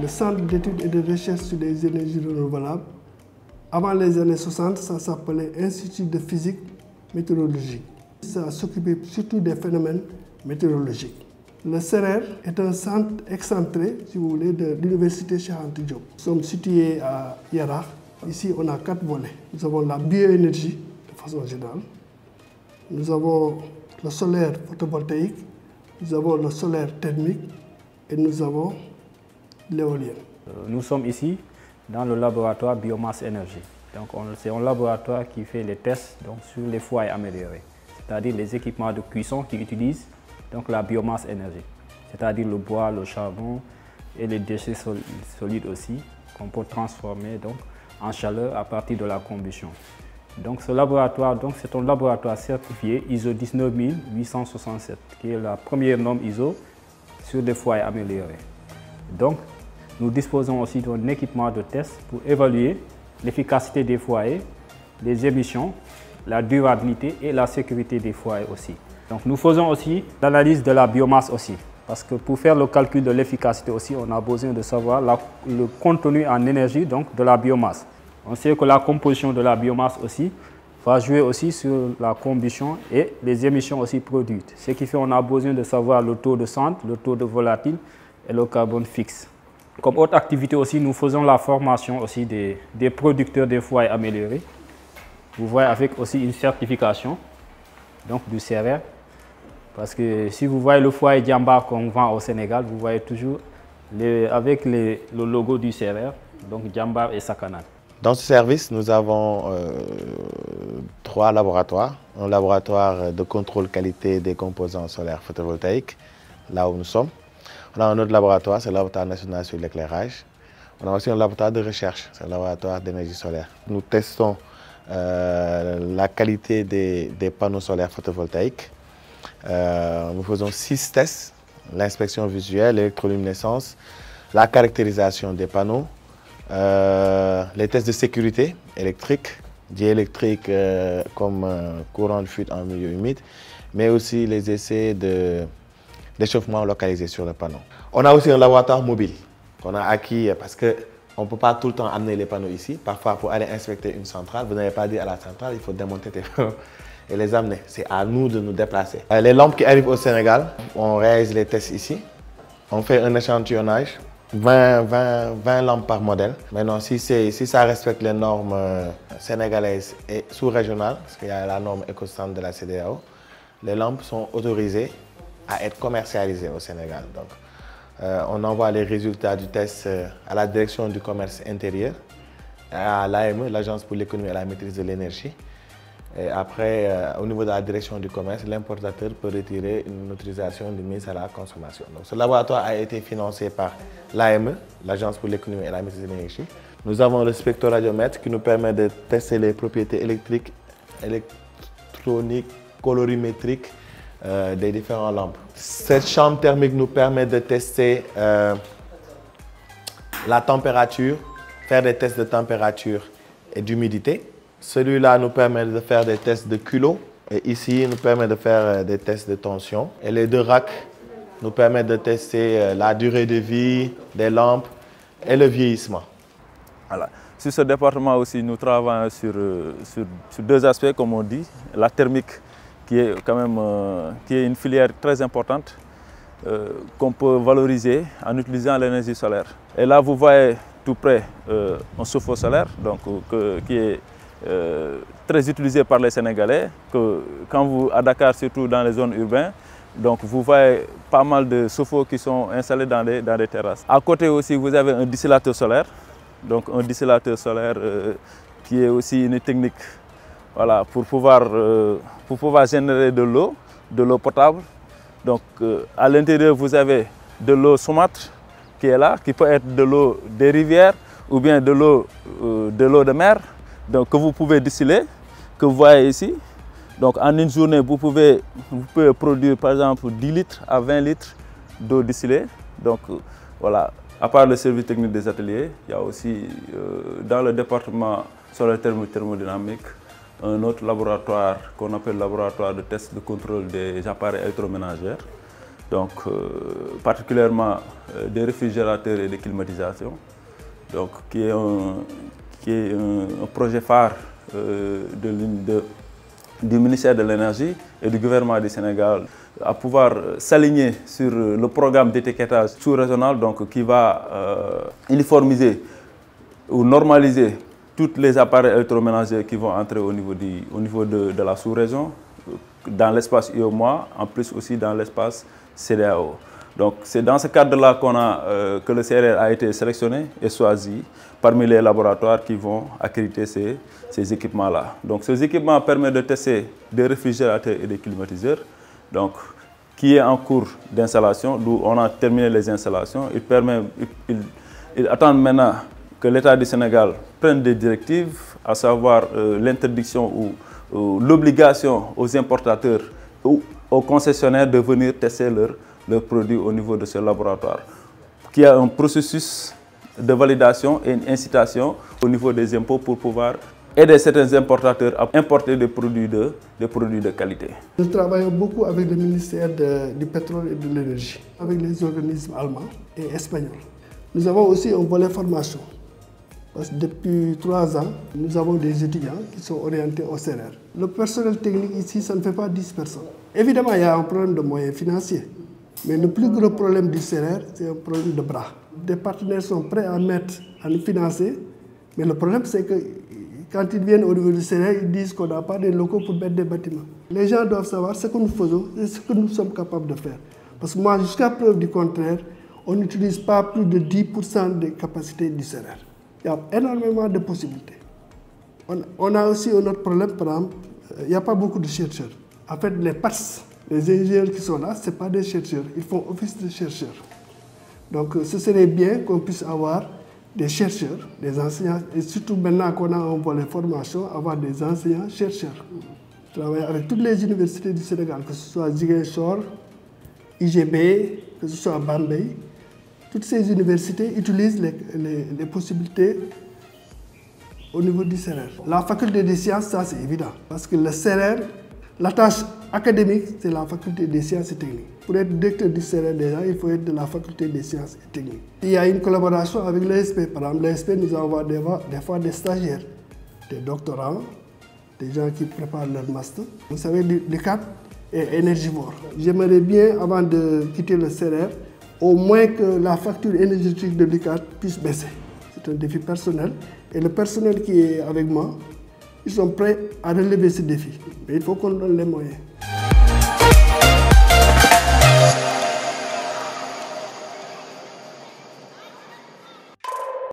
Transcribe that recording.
le Centre d'études et de recherche sur les énergies renouvelables. Avant les années 60, ça s'appelait Institut de physique météorologique. Ça s'occupait surtout des phénomènes météorologiques. Le CERER est un centre excentré, si vous voulez, de l'Université Cheikh Anta Diop. Nous sommes situés à Yarax. Ici, on a 4 volets. Nous avons la bioénergie, de façon générale. Nous avons le solaire photovoltaïque. Nous avons le solaire thermique. Et nous avons l'éolien. Nous sommes ici dans le laboratoire Biomasse Énergie. C'est un laboratoire qui fait les tests sur les foyers améliorés, c'est-à-dire les équipements de cuisson qui utilisent la biomasse énergie, c'est-à-dire le bois, le charbon et les déchets solides aussi, qu'on peut transformer en chaleur à partir de la combustion. Ce laboratoire, c'est un laboratoire certifié ISO 19867, qui est la première norme ISO sur les foyers améliorés. Nous disposons aussi d'un équipement de test pour évaluer l'efficacité des foyers, les émissions, la durabilité et la sécurité des foyers aussi. Nous faisons aussi l'analyse de la biomasse aussi, parce que pour faire le calcul de l'efficacité aussi, on a besoin de savoir le contenu en énergie de la biomasse. On sait que la composition de la biomasse aussi va jouer aussi sur la combustion et les émissions aussi produites. Ce qui fait qu'on a besoin de savoir le taux de cendre, le taux de volatile et le carbone fixe. Comme autre activité aussi, nous faisons la formation aussi des producteurs des foyers améliorés. Vous voyez avec aussi une certification du CERER. Parce que si vous voyez le foyer Jambar qu'on vend au Sénégal, vous voyez toujours avec le logo du CERER, Jambar et Sakana. Dans ce service, nous avons 3 laboratoires. Un laboratoire de contrôle qualité des composants solaires photovoltaïques, là où nous sommes. On a un autre laboratoire, c'est le laboratoire national sur l'éclairage. On a aussi un laboratoire de recherche, c'est le laboratoire d'énergie solaire. Nous testons la qualité des panneaux solaires photovoltaïques. Nous faisons 6 tests, l'inspection visuelle, l'électroluminescence, la caractérisation des panneaux, les tests de sécurité électrique, diélectrique comme courant de fuite en milieu humide, mais aussi les essais d'échauffement localisé sur le panneau. On a aussi un laboratoire mobile qu'on a acquis parce qu'on ne peut pas tout le temps amener les panneaux ici. Parfois, pour aller inspecter une centrale, vous n'avez pas dit à la centrale, il faut démonter tes panneaux et les amener. C'est à nous de nous déplacer. Les lampes qui arrivent au Sénégal, on réalise les tests ici. On fait un échantillonnage, 20 lampes par modèle. Maintenant, si ça respecte les normes sénégalaises et sous-régionales, parce qu'il y a la norme éco-standard de la CEDEAO, les lampes sont autorisées à être commercialisées au Sénégal. On envoie les résultats du test à la direction du commerce intérieur, à l'AME, l'Agence pour l'économie et la maîtrise de l'énergie. Et après, au niveau de la direction du commerce, l'importateur peut retirer une autorisation de mise à la consommation. Donc, ce laboratoire a été financé par l'AME, l'Agence pour l'économie et la maîtrise de l'énergie. Nous avons le spectroradiométre qui nous permet de tester les propriétés électriques, électroniques, colorimétriques des différentes lampes. Cette chambre thermique nous permet de tester la température, faire des tests de température et d'humidité. Celui-là nous permet de faire des tests de culot et ici il nous permet de faire des tests de tension. Et les 2 racks nous permettent de tester la durée de vie des lampes et le vieillissement. Voilà. Sur ce département aussi, nous travaillons sur 2 aspects, comme on dit. La thermique, qui est quand même une filière très importante qu'on peut valoriser en utilisant l'énergie solaire. Et là, vous voyez tout près un chauffe-eau solaire qui est très utilisé par les Sénégalais. À Dakar, surtout dans les zones urbaines, vous voyez pas mal de chauffe-eau qui sont installés dans des terrasses. À côté aussi, vous avez un distillateur solaire. Un distillateur solaire qui est aussi une technique pour pouvoir générer de l'eau potable. À l'intérieur, vous avez de l'eau saumâtre qui est là, qui peut être de l'eau des rivières ou bien de l'eau de mer, que vous pouvez distiller, que vous voyez ici. En une journée, vous pouvez produire par exemple 10 litres à 20 litres d'eau distillée. Voilà. À part le service technique des ateliers, il y a aussi dans le département solaire thermodynamique un autre laboratoire qu'on appelle le laboratoire de test de contrôle des appareils électroménagers. donc particulièrement des réfrigérateurs et des climatisations, donc qui est un projet phare du ministère de l'Énergie et du gouvernement du Sénégal, à pouvoir s'aligner sur le programme d'étiquetage sous-régional, donc qui va uniformiser ou normaliser tous les appareils électroménagers qui vont entrer au niveau de la sous-région, dans l'espace UEMOA, en plus aussi dans l'espace CEDEAO. Donc c'est dans ce cadre-là que le CRR a été sélectionné et choisi parmi les laboratoires qui vont accréditer ces équipements-là. Donc ces équipements permettent de tester des réfrigérateurs et des climatiseurs, donc, qui est en cours d'installation, d'où on a terminé les installations. Ils attendent maintenant que l'État du Sénégal prenne des directives, à savoir l'interdiction ou l'obligation aux importateurs ou aux concessionnaires de venir tester leurs produits au niveau de ce laboratoire, qui a un processus de validation et une incitation au niveau des impôts pour pouvoir aider certains importateurs à importer des produits de qualité. Nous travaillons beaucoup avec le ministère du pétrole et de l'énergie, avec les organismes allemands et espagnols. Nous avons aussi un volet formation. Parce que depuis 3 ans, nous avons des étudiants qui sont orientés au CRR. Le personnel technique ici, ça ne fait pas 10 personnes. Évidemment, il y a un problème de moyens financiers. Mais le plus gros problème du CRR, c'est un problème de bras. Des partenaires sont prêts à nous financer. Mais le problème, c'est que quand ils viennent au niveau du CRR, ils disent qu'on n'a pas de locaux pour mettre des bâtiments. Les gens doivent savoir ce que nous faisons et ce que nous sommes capables de faire. Parce que moi, jusqu'à preuve du contraire, on n'utilise pas plus de 10% des capacités du CRR. Il y a énormément de possibilités. On a aussi un autre problème, par exemple, il n'y a pas beaucoup de chercheurs. En fait, les PATS, les ingénieurs qui sont là, ce ne sont pas des chercheurs, ils font office de chercheurs. Donc ce serait bien qu'on puisse avoir des chercheurs, des enseignants, et surtout maintenant qu'on a un volet formation, avoir des enseignants chercheurs. Travailler avec toutes les universités du Sénégal, que ce soit Ziguinchor, IGB, que ce soit Bambey. Toutes ces universités utilisent les possibilités au niveau du CRR. La faculté des sciences, ça c'est évident. Parce que le CRR, la tâche académique, c'est la faculté des sciences et techniques. Pour être directeur du CRR déjà, il faut être de la faculté des sciences et techniques. Il y a une collaboration avec l'ESP. Par exemple, l'ESP nous envoie des fois des stagiaires, des doctorants, des gens qui préparent leur master. Vous savez, l'UCAD est énergivore. J'aimerais bien, avant de quitter le CRR, au moins que la facture énergétique de l'UCAD puisse baisser. C'est un défi personnel. Et le personnel qui est avec moi, ils sont prêts à relever ce défi. Mais il faut qu'on donne les moyens.